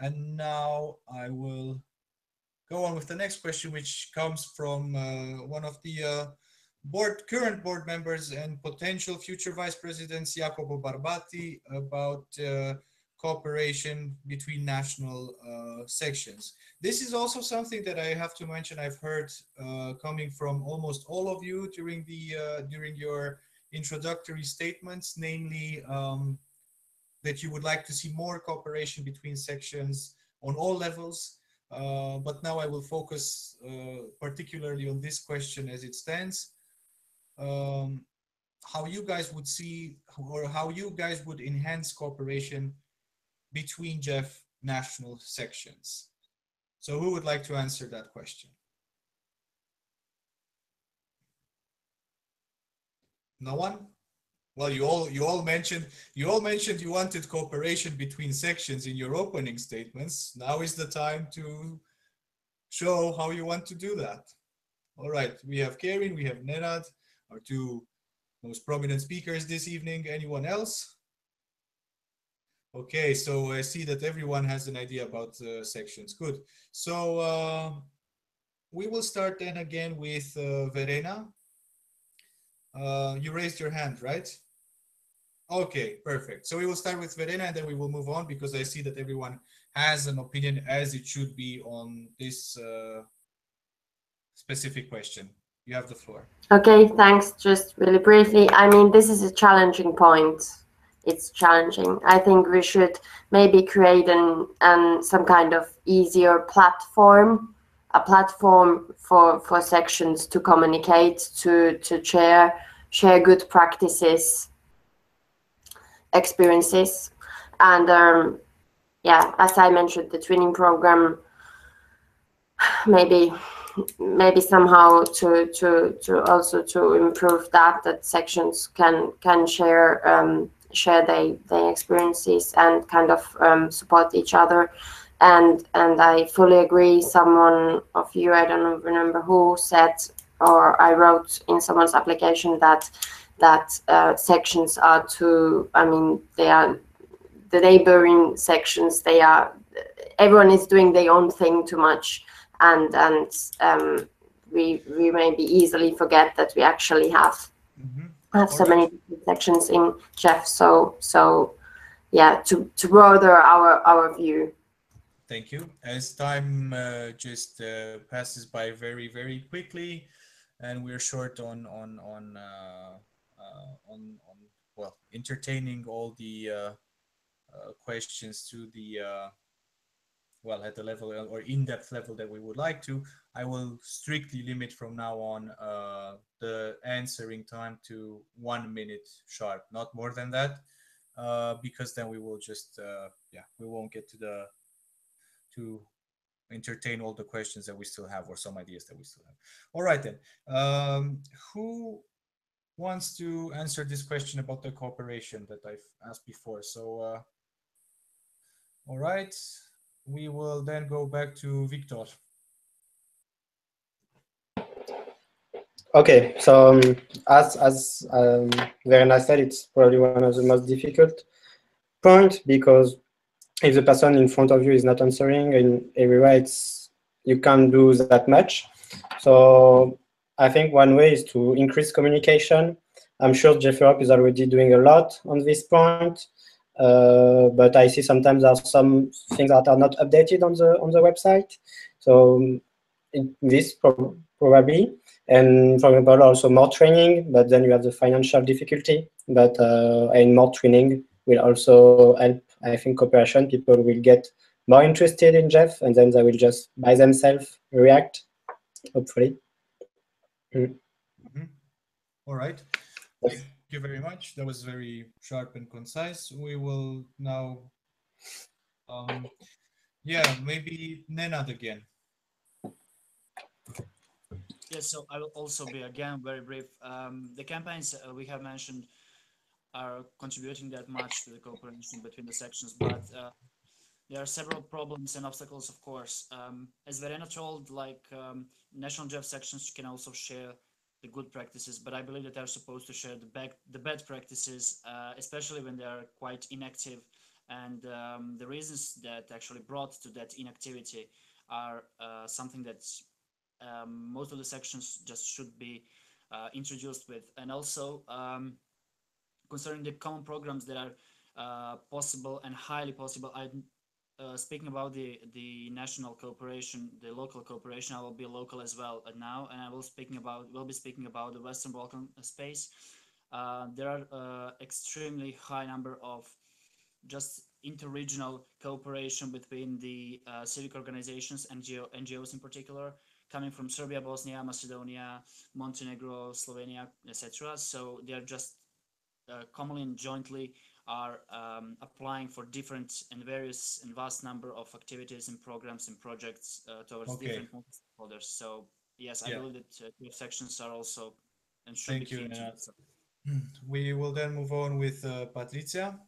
S1: And now I will go on with the next question, which comes from one of the current board members and potential future vice presidents, Jacopo Barbati, about cooperation between national sections. This is also something that I have to mention I've heard coming from almost all of you during your introductory statements, namely that you would like to see more cooperation between sections on all levels. But now I will focus particularly on this question as it stands. How you guys would see, or how you guys would enhance cooperation between JEF national sections. So who would like to answer that question? No one? Well, you all mentioned you wanted cooperation between sections in your opening statements. Now is the time to show how you want to do that. All right, we have Karin, we have Nenad, our two most prominent speakers this evening. Anyone else? Okay, so I see that everyone has an idea about sections. Good. So we will start then again with Verena. You raised your hand, right? Okay, perfect. So we will start with Verena and then we will move on, because I see that everyone has an opinion, as it should be, on this specific question. You have the floor.
S3: Okay, thanks. Just really briefly, I mean, this is a challenging point. It's challenging. I think we should maybe create some kind of easier platform, a platform for sections to communicate, to share good practices, experiences, and yeah, as I mentioned, the twinning program, maybe somehow to also to improve that sections can share their experiences and kind of support each other. And I fully agree. Someone of you, I don't remember who, said, or I wrote in someone's application that sections are too, I mean, they are the neighboring sections, everyone is doing their own thing too much, and we maybe easily forget that we actually have so many sections in JEF. So yeah, to broaden our view.
S1: Thank you. As time just passes by very, very quickly, and we're short on well, entertaining all the questions to the well, at the level or in-depth level that we would like to, I will strictly limit from now on the answering time to 1 minute sharp, not more than that, because then we will just yeah, we won't get to entertain all the questions that we still have, or some ideas that we still have. All right then, who wants to answer this question about the cooperation that I've asked before? So all right, we will then go back to Victor.
S6: Okay, so as Verena said, it's probably one of the most difficult points, because if the person in front of you is not answering in every way, you can't do that much. So I think one way is to increase communication. I'm sure JEF Europe is already doing a lot on this point, but I see sometimes there are some things that are not updated on the website. So this probably, and for example, also more training, but then you have the financial difficulty. But and more training will also help, I think, cooperation. People will get more interested in Jeff, and then they will just by themselves react, hopefully.
S1: All right. Thank you very much. That was very sharp and concise. We will now, yeah, maybe Nenad again.
S4: Yes, so I will also be again very brief. The campaigns we have mentioned are contributing that much to the cooperation between the sections, but there are several problems and obstacles, of course. As Verena told, like national Jeff sections can also share the good practices, but I believe that they're supposed to share the bad practices, especially when they are quite inactive. And the reasons that actually brought to that inactivity are something that most of the sections just should be introduced with. And also concerning the common programs that are possible and highly possible, speaking about the national cooperation, the local cooperation, I will be local as well now, and I will be speaking about the Western Balkan space. There are extremely high number of just interregional cooperation between the civic organizations and NGOs in particular, coming from Serbia, Bosnia, Macedonia, Montenegro, Slovenia, etc. So they are just commonly and jointly are applying for different and various and vast number of activities and programs and projects towards different stakeholders. So yes, I believe that your sections are also and should be key.
S1: We will then move on with Patricia.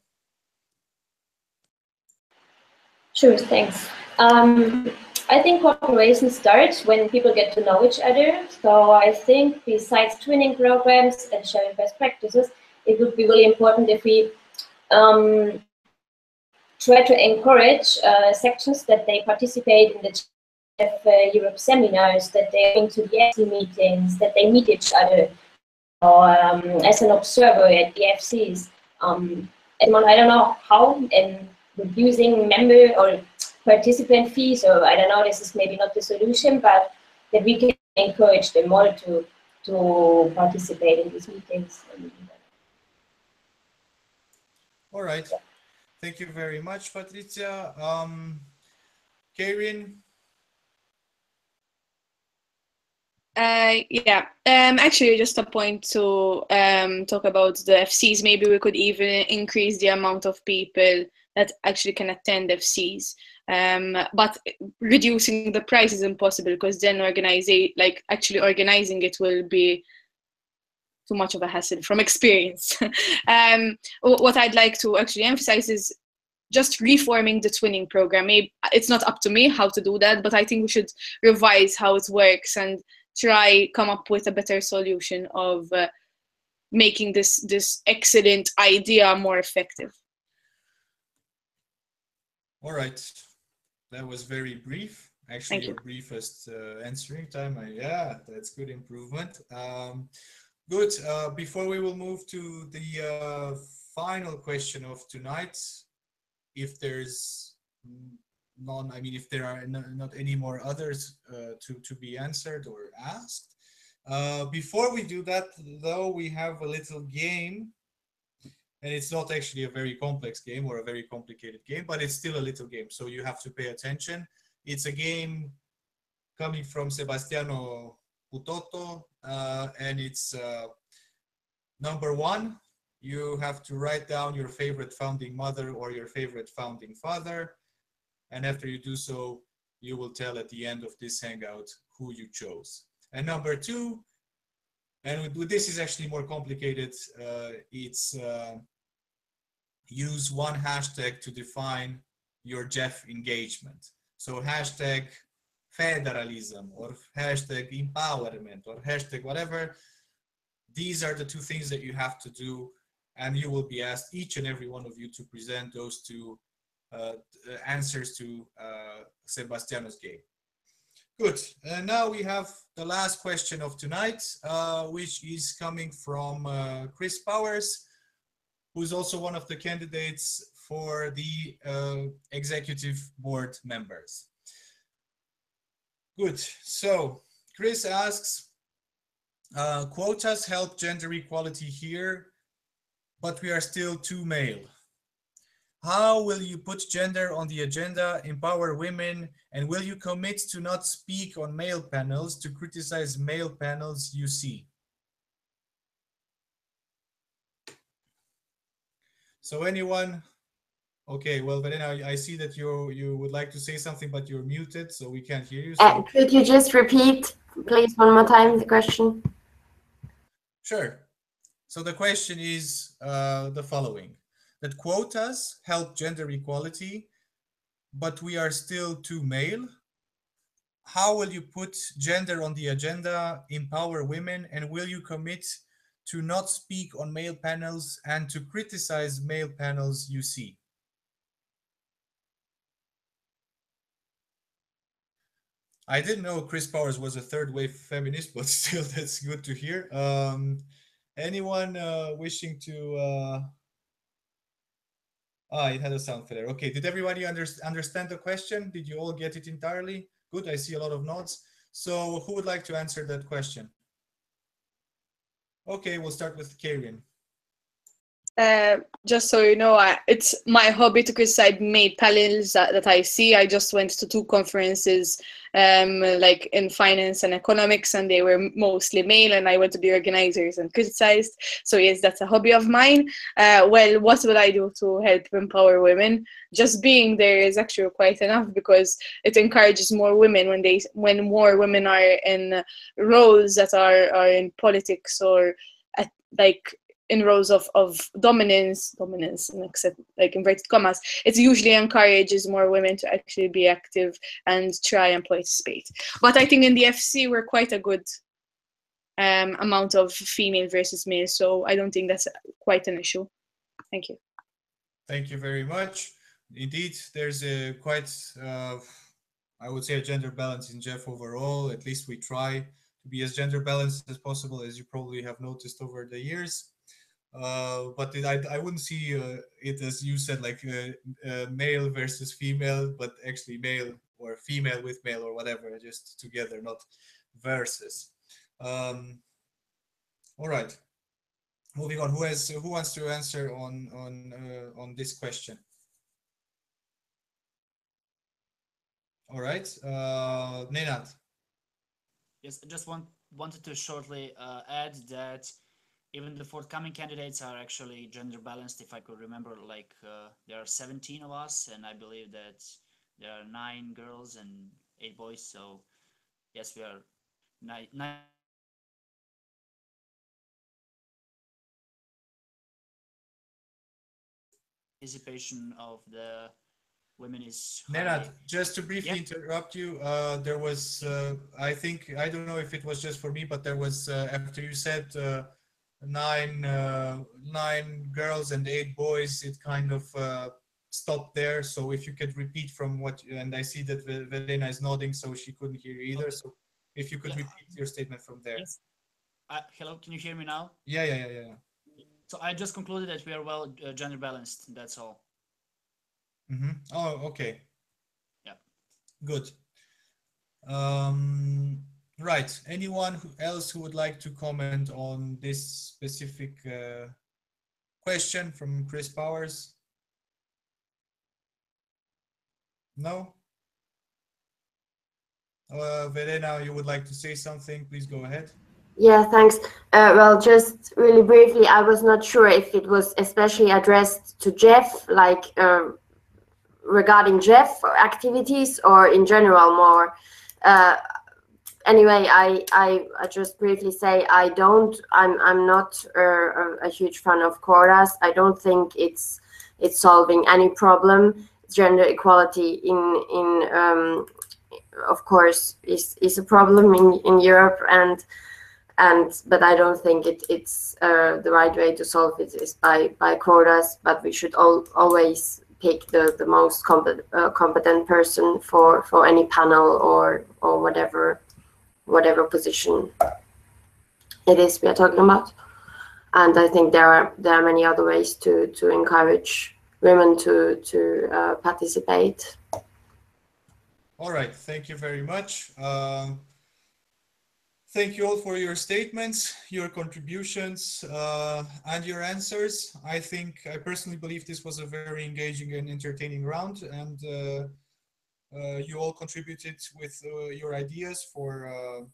S5: Sure, thanks. I think cooperation starts when people get to know each other. So I think besides twinning programs and sharing best practices, it would be really important if we try to encourage sections that they participate in the Europe seminars, that they go into the FC meetings, that they meet each other, or as an observer at the FCs. I don't know how, and using member or participant fees, or I don't know, this is maybe not the solution, but that we can encourage them more to participate in these meetings.
S1: All right. Thank you very much, Patricia. Karen?
S2: Yeah, actually just a point to talk about the FCs. Maybe we could even increase the amount of people that actually can attend FCs. But reducing the price is impossible, because then actually organizing it will be too much of a hassle from experience. What I'd like to actually emphasize is just reforming the twinning program. Maybe it's not up to me how to do that, but I think we should revise how it works and come up with a better solution of making this excellent idea more effective.
S1: All right, that was very brief. Actually, your briefest answering time. Yeah, that's good improvement. Good. Before we will move to the final question of tonight, if there's none, I mean, if there are not any more others to be answered or asked. Before we do that, though, we have a little game, and it's not actually a very complex game or a very complicated game, but it's still a little game, so you have to pay attention. It's a game coming from Sebastiano Putotto, and it's number 1. You have to write down your favorite founding mother or your favorite founding father. And after you do so, you will tell at the end of this hangout who you chose. And number 2, and this is actually more complicated, it's use one hashtag to define your Jeff engagement. So hashtag federalism or hashtag empowerment or hashtag whatever. These are the 2 things that you have to do, and you will be asked, each and every one of you, to present those 2 answers to Sebastiano's game. Good. And now we have the last question of tonight, which is coming from Chris Powers, who's also one of the candidates for the executive board members. Good. So Chris asks, quotas help gender equality here, but we are still too male. How will you put gender on the agenda, empower women, and will you commit to not speak on male panels to criticize male panels you see? So anyone? Okay, well, Verena, I see that you would like to say something, but you're muted, so we can't hear you. So...
S3: Could you just repeat, please, one more time the question?
S1: Sure. So the question is the following: that quotas help gender equality, but we are still too male. How will you put gender on the agenda, empower women, and will you commit to not speak on male panels and to criticize male panels you see? I didn't know Chris Powers was a third wave feminist, but still, that's good to hear. Anyone wishing to... it had a sound failure. Okay, did everybody understand the question? Did you all get it entirely? Good, I see a lot of nods. So who would like to answer that question? Okay, we'll start with Karian.
S2: Just so you know, it's my hobby to criticize male panels that I see. I just went to 2 conferences, like in finance and economics, and they were mostly male, and I went to the organizers and criticized. So yes, that's a hobby of mine. Well, what will I do to help empower women? Just being there is actually quite enough, because it encourages more women when more women are in roles that are in politics or like in roles of dominance, and except like inverted commas, it usually encourages more women to actually be active and try and participate. But I think in the FC we're quite a good amount of female versus male, so I don't think that's quite an issue. Thank you.
S1: Thank you very much. Indeed, there's a quite, I would say, a gender balance in Jeff overall. At least we try to be as gender balanced as possible, as you probably have noticed over the years. But I wouldn't see it as you said, like male versus female, but actually male or female with male or whatever, just together, not versus. All right. Moving on. Who wants to answer on this question? All right, Nenad.
S4: Yes, I just wanted to shortly add that even the forthcoming candidates are actually gender balanced. If I could remember, like there are 17 of us, and I believe that there are 9 girls and 8 boys. So yes, we are 9 participation of the women is high.
S1: Nenad, just to briefly interrupt you, there was, I think, I don't know if it was just for me, but there was, after you said 9 girls and 8 boys, it kind of stopped there. So if you could repeat from what, and I see that Verena is nodding, so she couldn't hear you either. Okay. So if you could repeat your statement from there.
S4: Yes. Hello, can you hear me now?
S1: Yeah.
S4: So I just concluded that we are well gender balanced. That's all.
S1: Mm-hmm. Oh, okay.
S4: Yeah.
S1: Good. Right. Anyone else who would like to comment on this specific question from Chris Powers? No? Verena, you would like to say something? Please go ahead.
S3: Yeah, thanks. Well, just really briefly, I was not sure if it was especially addressed to Jeff, like regarding Jeff activities, or in general more. Anyway, I just briefly say I'm not a huge fan of quotas. I don't think it's solving any problem. Gender equality in of course is a problem in Europe, but I don't think it's the right way to solve it is by quotas. But we should always pick the most competent person for any panel or whatever position it is we are talking about. And I think there are many other ways to encourage women to participate.
S1: All right, thank you very much. Thank you all for your statements, your contributions, and your answers. I personally believe this was a very engaging and entertaining round, and you all contributed with your ideas for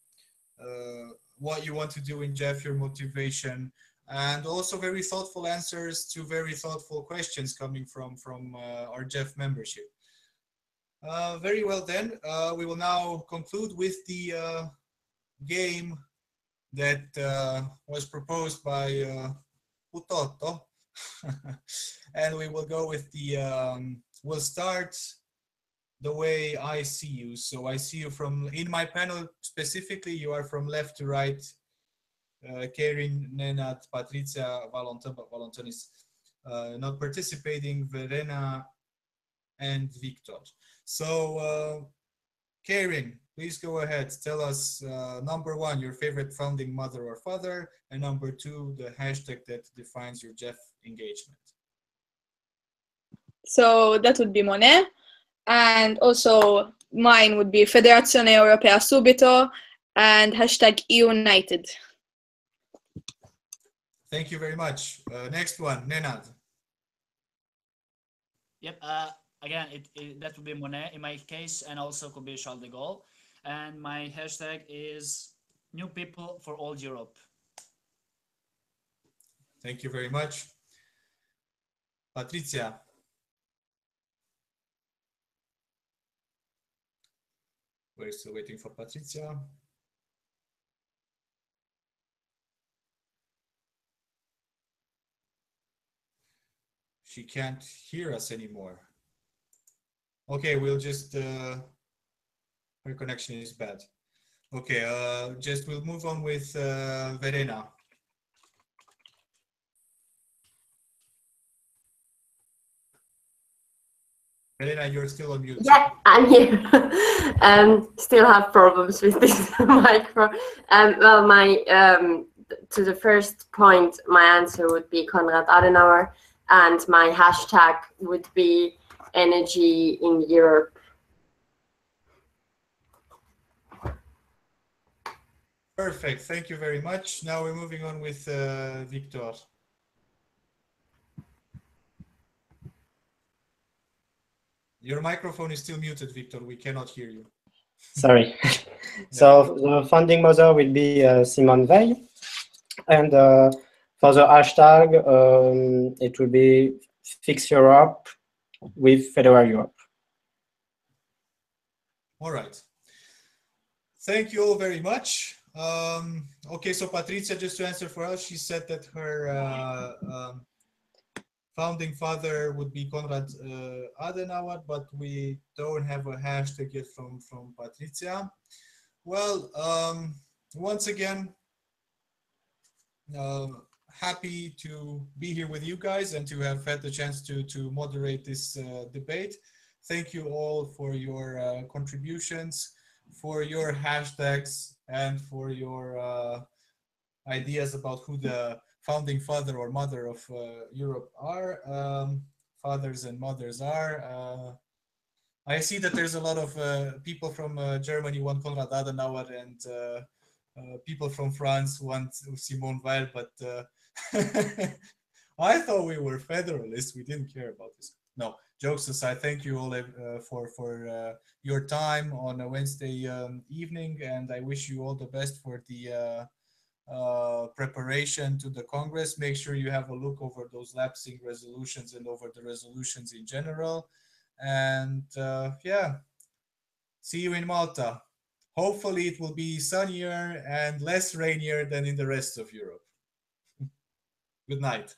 S1: what you want to do in Jeff, your motivation, and also very thoughtful answers to very thoughtful questions coming from our Jeff membership. Very well then, we will now conclude with the game that was proposed by Putotto. And we will go with the, we'll start the way I see you. So I see you from, in my panel specifically, you are from left to right. Karin, Nenad, Patricia, Valentin, but Valentin is not participating, Verena, and Victor. So, Karin, please go ahead. Tell us, number one, your favorite founding mother or father, and number two, the hashtag that defines your Jeff engagement.
S2: So that would be Monet. And also mine would be Federazione Europea Subito and hashtag United.
S1: Thank you very much. Next one, Nenad.
S4: Yep. Again, that would be Monet in my case, and also could be Charles de Gaulle. And my hashtag is New People for Old Europe.
S1: Thank you very much. Patricia. We're still waiting for Patricia. She can't hear us anymore. Okay, we'll just, her connection is bad. Okay, just we'll move on with Verena. Verena, you're still on mute.
S3: Yeah, I'm here. Still have problems with this micro. Well, my to the first point, my answer would be Konrad Adenauer, and my hashtag would be energy in Europe.
S1: Perfect. Thank you very much. Now we're moving on with Victor. Your microphone is still muted, Victor. We cannot hear you.
S6: Sorry. So the founding mother will be Simone Weil. And for the hashtag, it will be Fix Europe with Federal Europe.
S1: All right. Thank you all very much. Okay, so Patricia, just to answer for us, she said that her founding father would be Konrad Adenauer, but we don't have a hashtag yet from Patricia. Well, once again, happy to be here with you guys and to have had the chance to moderate this debate. Thank you all for your contributions, for your hashtags, and for your ideas about who the founding father or mother of Europe are, fathers and mothers are. I see that there's a lot of people from Germany want Konrad Adenauer, and people from France want Simone Weil, but I thought we were federalists. We didn't care about this. No, jokes aside, thank you all for your time on a Wednesday evening, and I wish you all the best for the preparation to the Congress. Make sure you have a look over those lapsing resolutions and over the resolutions in general. And yeah, see you in Malta. Hopefully it will be sunnier and less rainier than in the rest of Europe. Good night.